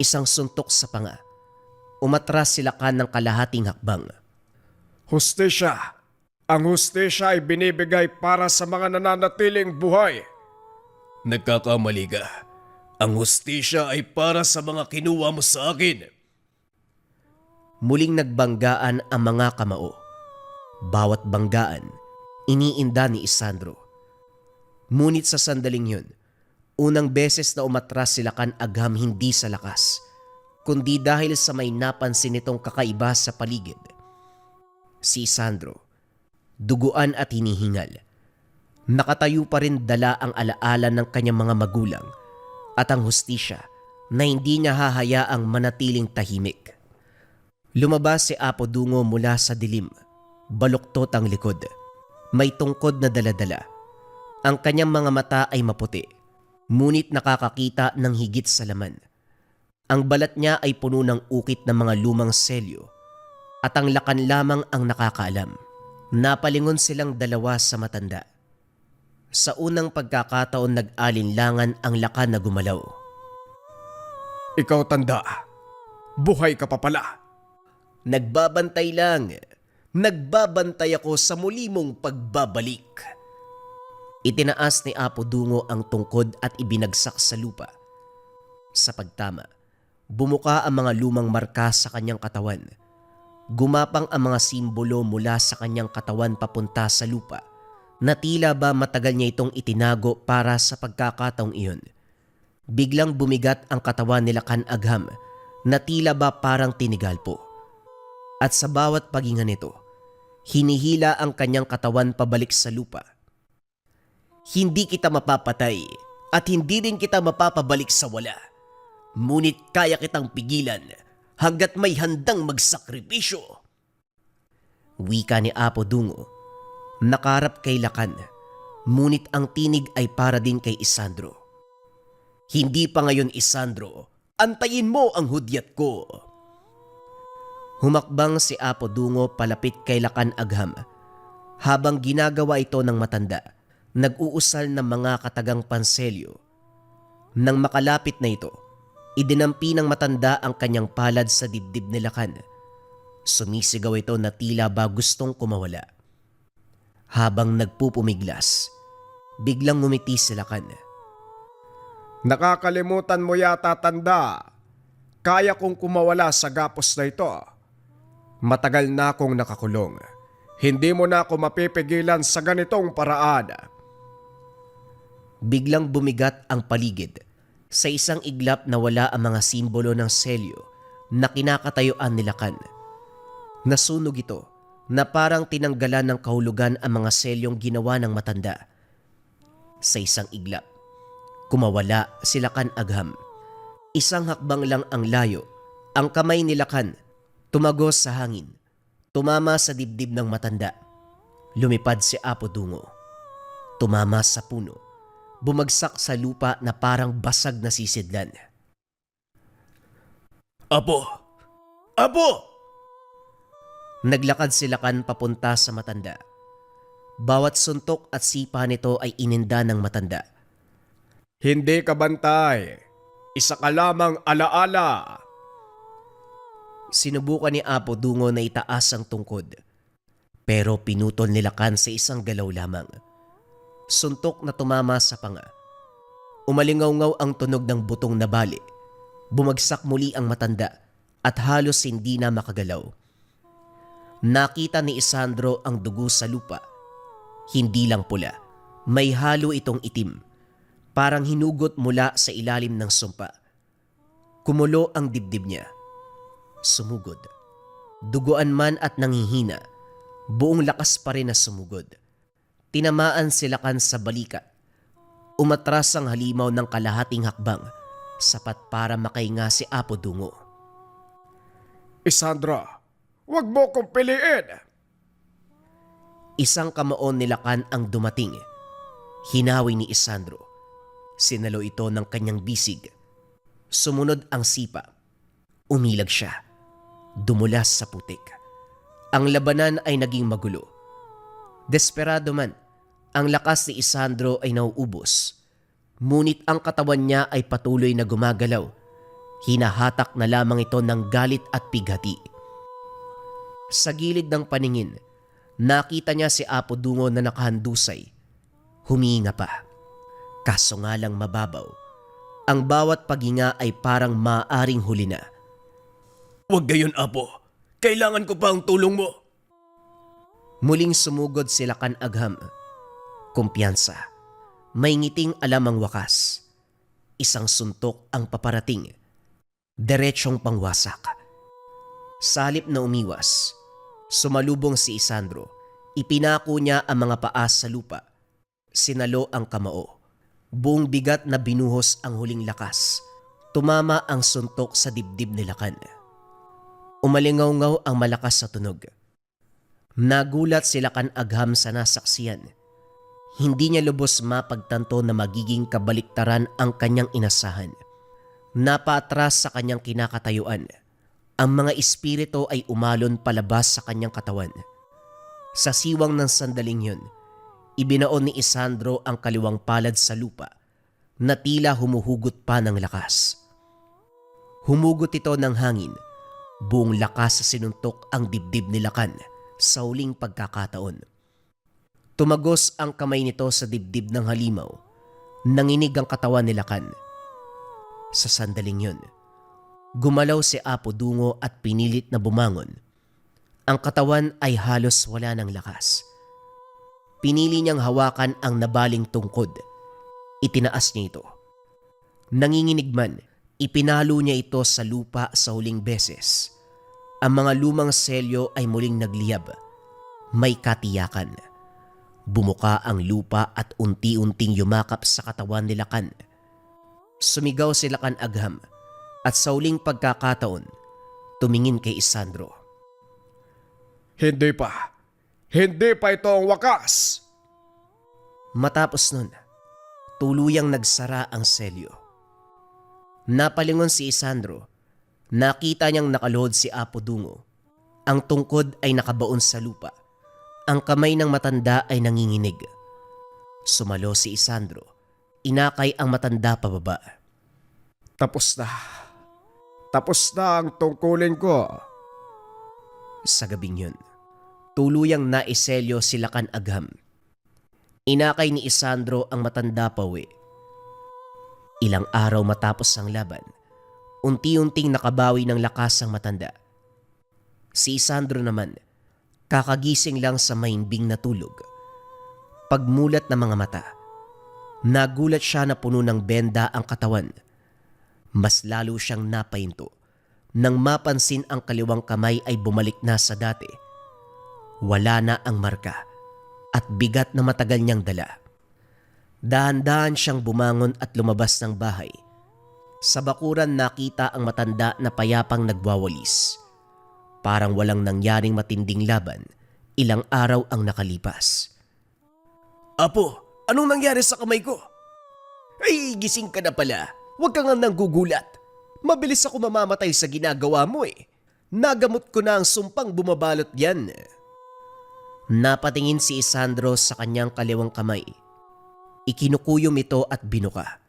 Isang suntok sa panga. Umatras si Lakan ng kalahating hakbang. Hustisya! Ang hustisya ay binibigay para sa mga nananatiling buhay. Nagkakamali ka. Ang hustisya ay para sa mga kinuha mo sa akin. Muling nagbanggaan ang mga kamao. Bawat banggaan, iniinda ni Isandro. Ngunit sa sandaling yun, unang beses na umatras si Lakan Agham hindi sa lakas, kundi dahil sa may napansin nitong kakaiba sa paligid. Si Isandro, duguan at hinihingal. Nakatayo pa rin dala ang alaala ng kanyang mga magulang at ang hustisya na hindi niya hahayaang manatiling tahimik. Lumabas si Apo Dungo mula sa dilim. Baluktot ang likod. May tungkod na daladala. Ang kanyang mga mata ay maputi, ngunit nakakakita ng higit sa laman. Ang balat niya ay puno ng ukit ng mga lumang selyo at ang lakan lamang ang nakakaalam. Napalingon silang dalawa sa matanda. Sa unang pagkakataon nag-alinlangan ang lakan na gumalaw. Ikaw tanda, buhay ka pa pala. Nagbabantay lang. Nagbabantay ako sa muli mong pagbabalik. Itinaas ni Apo Dungo ang tungkod at ibinagsak sa lupa. Sa pagtama, bumuka ang mga lumang marka sa kanyang katawan. Gumapang ang mga simbolo mula sa kanyang katawan papunta sa lupa na tila ba matagal niya itong itinago para sa pagkakataong iyon. Biglang bumigat ang katawan ni Lakan Agham na tila ba parang tinigalpo. At sa bawat paghinga nito, hinihila ang kanyang katawan pabalik sa lupa. Hindi kita mapapatay at hindi din kita mapapabalik sa wala. Ngunit kaya kitang pigilan hanggat may handang magsakripisyo. Wika ni Apo Dungo, nakarap kay Lakan, ngunit ang tinig ay para din kay Isandro. Hindi pa ngayon, Isandro, antayin mo ang hudyat ko. Humakbang si Apo Dungo palapit kay Lakan Agham. Habang ginagawa ito ng matanda, nag-uusal ng mga katagang panselyo. Nang makalapit na ito, idinampi ng matanda ang kanyang palad sa dibdib ni Lakan. Sumisigaw ito na tila ba gustong kumawala. Habang nagpupumiglas, biglang ngumiti si Lakan. Nakakalimutan mo yata tanda, kaya kong kumawala sa gapos na ito. Matagal na akong nakakulong. Hindi mo na ako mapipigilan sa ganitong paraan. Biglang bumigat ang paligid. Sa isang iglap na wala ang mga simbolo ng selyo na kinakatayuan ni Lakan. Nasunog ito na parang tinanggalan ng kahulugan ang mga selyong ginawa ng matanda. Sa isang iglap, kumawala si Lakan Agham. Isang hakbang lang ang layo, ang kamay ni Lakan tumagos sa hangin, tumama sa dibdib ng matanda. Lumipad si Apo Dungo. Tumama sa puno. Bumagsak sa lupa na parang basag na sisidlan. Apo! Apo! Naglakad si Lakan papunta sa matanda. Bawat suntok at sipa nito ay ininda ng matanda. Hindi ka bantay. Isa ka lamang alaala. Sinubukan ni Apo Dungo na itaas ang tungkod. Pero pinutol ni Lakan sa isang galaw lamang. Suntok na tumama sa panga. Umalingaw-ngaw ang tunog ng butong na bali. Bumagsak muli ang matanda at halos hindi na makagalaw. Nakita ni Isandro ang dugo sa lupa. Hindi lang pula, may halo itong itim. Parang hinugot mula sa ilalim ng sumpa. Kumulo ang dibdib niya. Sumugod. Duguan man at nanghihina, buong lakas pa rin na sumugod. Tinamaan si Lakan sa balikat. Umatras ang halimaw ng kalahating hakbang, sapat para makahinga si Apo Dungo. Isandra, wag mo kong piliin. Isang kamaon ni Lakan ang dumating. Hinawi ni Isandro. Sinalo ito ng kanyang bisig. Sumunod ang sipa. Umilag siya. Dumulas sa putik. Ang labanan ay naging magulo. Desperado man, ang lakas ni Isandro ay nauubos. Ngunit ang katawan niya ay patuloy na gumagalaw. Hinahatak na lamang ito ng galit at pighati. Sa gilid ng paningin, nakita niya si Apo Dungo na nakahandusay. Humihinga pa. Kaso nga lang mababaw. Ang bawat paghinga ay parang maaring huli na. Huwag gayon, Apo. Kailangan ko pa ang tulong mo. Muling sumugod si Lakan Agham. Kumpiyansa. May ngiting alam ang wakas. Isang suntok ang paparating. Diretsyong pangwasak. Sa halip na umiwas, sumalubong si Isandro. Ipinako niya ang mga paa sa lupa. Sinalo ang kamao. Buong bigat na binuhos ang huling lakas. Tumama ang suntok sa dibdib ni Lakan. Umalingaw-ngaw ang malakas sa tunog. Nagulat si Lakan Agham sa nasaksiyan. Hindi niya lubos mapagtanto na magiging kabaliktaran ang kanyang inasahan. Napaatras sa kanyang kinakatayuan. Ang mga espiritu ay umalon palabas sa kanyang katawan. Sa siwang ng sandaling yun, ibinaon ni Isandro ang kaliwang palad sa lupa na tila humuhugot pa ng lakas. Humugot ito ng hangin, buong lakas sa sinuntok ang dibdib ni Lakan sa huling pagkakataon. Tumagos ang kamay nito sa dibdib ng halimaw, nanginig ang katawan ni Lakan. Sa sandaling yun, gumalaw si Apo Dungo at pinilit na bumangon. Ang katawan ay halos wala ng lakas. Pinili niyang hawakan ang nabaling tungkod. Itinaas niya ito. Nanginginig man, ipinalo niya ito sa lupa sa huling beses. Ang mga lumang selyo ay muling nagliyab. May katiyakan. Bumuka ang lupa at unti-unting yumakap sa katawan ni Lakan. Sumigaw si Lakan Agham at sa huling pagkakataon, tumingin kay Isandro. Hindi pa. Hindi pa ito ang wakas. Matapos nun, tuluyang nagsara ang selyo. Napalingon si Isandro. Nakita niyang nakaluhod si Apo Dungo. Ang tungkod ay nakabaon sa lupa. Ang kamay ng matanda ay nanginginig. Sumalo si Isandro. Inakay ang matanda pababa. Tapos na. Tapos na ang tungkulin ko. Sa gabing yun, tuluyang naiselyo si Lakan Agham. Inakay ni Isandro ang matanda pawi. Ilang araw matapos ang laban, unti-unting nakabawi ng lakas ang matanda. Si Isandro naman, kakagising lang sa mahimbing na tulog. Pagmulat ng mga mata, nagulat siya na puno ng benda ang katawan. Mas lalo siyang napahinto nang mapansin ang kaliwang kamay ay bumalik na sa dati. Wala na ang marka at bigat na matagal niyang dala. Dahan-dahan siyang bumangon at lumabas ng bahay. Sa bakuran nakita ang matanda na payapang nagwawalis. Parang walang nangyaring matinding laban, ilang araw ang nakalipas. Apo, anong nangyari sa kamay ko? Ay, gising ka na pala. Huwag ka nga nang gugulat. Mabilis ako mamamatay sa ginagawa mo eh. Nagamot ko na ang sumpang bumabalot yan. Napatingin si Isandro sa kanyang kaliwang kamay. Ikinukuyom ito at binuka.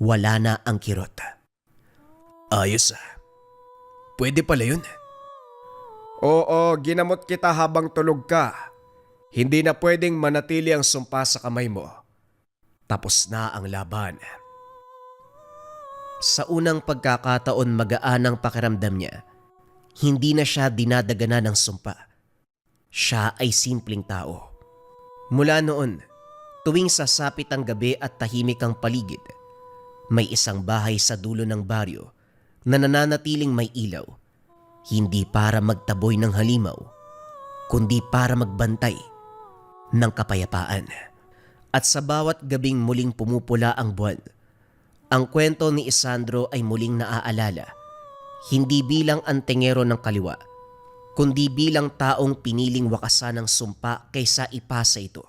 Wala na ang kirot. Ayos ah. Pwede pala yun. Oo, ginamot kita habang tulog ka. Hindi na pwedeng manatili ang sumpa sa kamay mo. Tapos na ang laban. Sa unang pagkakataon magaan ang pakiramdam niya. Hindi na siya dinadagana ng sumpa. Siya ay simpleng tao. Mula noon, tuwing sasapit ang gabi at tahimik ang paligid, may isang bahay sa dulo ng baryo na nananatiling may ilaw. Hindi para magtaboy ng halimaw, kundi para magbantay ng kapayapaan. At sa bawat gabing muling pumupula ang buwan, ang kwento ni Isandro ay muling naaalala, hindi bilang antingero ng kaliwa, kundi bilang taong piniling wakasan ng sumpa kaysa ipasa ito.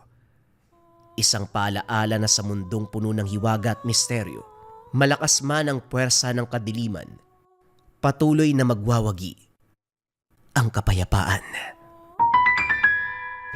Isang paalaala na sa mundong puno ng hiwaga at misteryo, malakas man ang puwersa ng kadiliman, patuloy na magwawagi ang kapayapaan.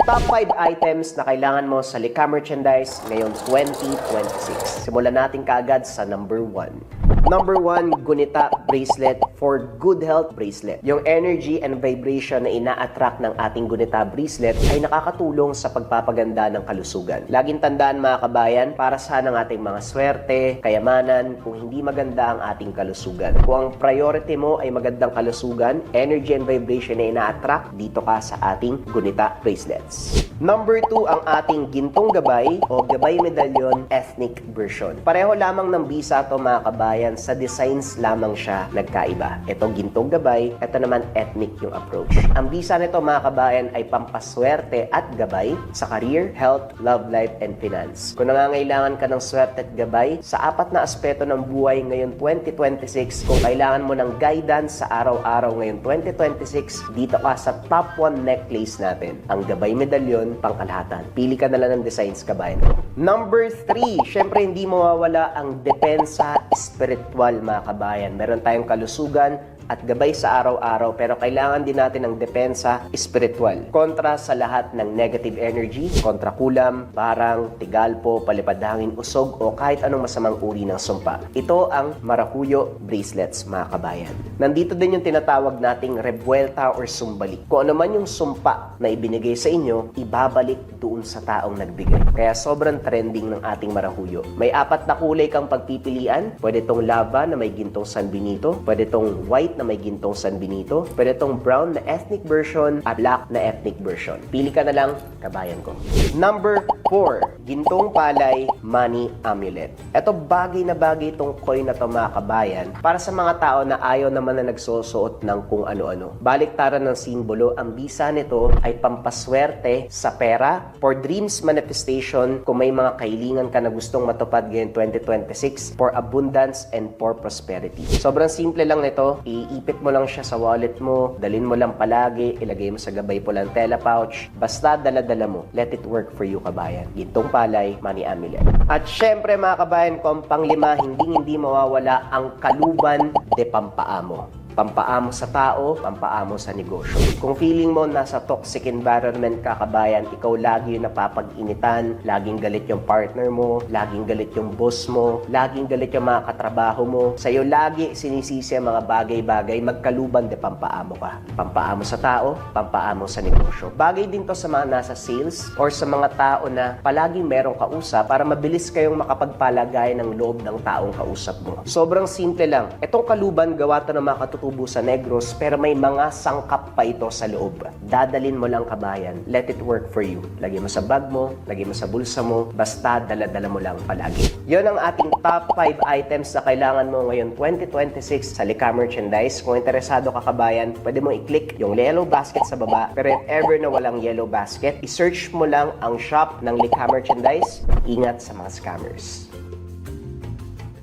Top 5 items na kailangan mo sa Lika Merchandise ngayong 2026. Simulan natin kaagad sa number 1. Number 1, Gunita Bracelet for Good Health Bracelet. Yung energy and vibration na ina-attract ng ating Gunita Bracelet ay nakakatulong sa pagpapaganda ng kalusugan. Laging tandaan mga kabayan, para saan ang ating mga swerte, kayamanan, kung hindi maganda ang ating kalusugan. Kung ang priority mo ay magandang kalusugan, energy and vibration na ina-attract, dito ka sa ating Gunita Bracelets. Number 2, ang ating Gintong Gabay o Gabay Medallion Ethnic Version. Pareho lamang ng bisa to mga kabayan, sa designs lamang siya nagkaiba. Ito Gintong Gabay, ito naman ethnic yung approach. Ang bisa nito mga kabayan ay pampaswerte at gabay sa career, health, love life, and finance. Kung nangangailangan ka ng swerte at gabay sa apat na aspeto ng buhay ngayon 2026, kung kailangan mo ng guidance sa araw-araw ngayon 2026, dito ka sa top 1 necklace natin, ang Gabay Medallion yon pangkalahatan. Pili ka na lang ng designs, kabayan. Number 3, syempre hindi mawawala ang depensa espiritual, mga kabayan. Meron tayong kalusugan at gabay sa araw-araw, pero kailangan din natin ng depensa espiritual. Kontra sa lahat ng negative energy, kontra kulam, barang, tigalpo, palipad hangin, usog, o kahit anong masamang uri ng sumpa. Ito ang Maracuyo bracelets, mga kabayan. Nandito din yung tinatawag nating revuelta or sumbalik. Kung ano man yung sumpa na ibinigay sa inyo, ibabalik doon sa taong nagbigay. Kaya sobrang trending ng ating Maracuyo. May 4 na kulay kang pagpipilian. Pwede tong lava na may gintong San Benito, pwede tong white na may gintong San Benito, pwede tong brown na ethnic version at black na ethnic version. Pili ka na lang, kabayan ko. Number 4, gintong palay money amulet. Ito bagay na bagay itong coin na to, mga kabayan, para sa mga tao na ayaw naman na nagsusuot ng kung ano-ano. Baliktaran ng simbolo, ang bisa nito ay pampaswerte sa pera, for dreams manifestation, kung may mga kahilingan ka na gustong matupad ngayong 2026, for abundance and for prosperity. Sobrang simple lang nito, iipit mo lang siya sa wallet mo, dalhin mo lang palagi, ilagay mo sa gabay pulang tela pouch, basta dala-dala mo. Let it work for you, kabayan. Gintong palay, money amulet. At syempre, mga kabayan ko, ang pang-5, hindi mawawala ang kaluban de pampaamo. Pampaamo sa tao, pampaamo sa negosyo. Kung feeling mo nasa toxic environment ka, kabayan, ikaw lagi yung napapag-initan, laging galit yung partner mo, laging galit yung boss mo, laging galit yung mga katrabaho mo, sa'yo lagi sinisisi ang mga bagay-bagay, magkaluban de pampaamo ka. Pampaamo sa tao, pampaamo sa negosyo. Bagay din to sa mga nasa sales or sa mga tao na palaging merong kausap para mabilis kayong makapagpalagay ng loob ng taong kausap mo. Sobrang simple lang. Itong kaluban, gawa to ng mga katutubo sa Negros, pero may mga sangkap pa ito sa loob. Dadalin mo lang, kabayan. Let it work for you. Lagay mo sa bag mo, lagay mo sa bulsa mo, basta dala-dala mo lang palagi. Yon ang ating top 5 items na kailangan mo ngayon 2026 sa Likha Merchandise. Kung interesado ka, kabayan, pwede mo i-click yung yellow basket sa baba. Pero if ever na walang yellow basket, i-search mo lang ang shop ng Likha Merchandise. Ingat sa mga scammers.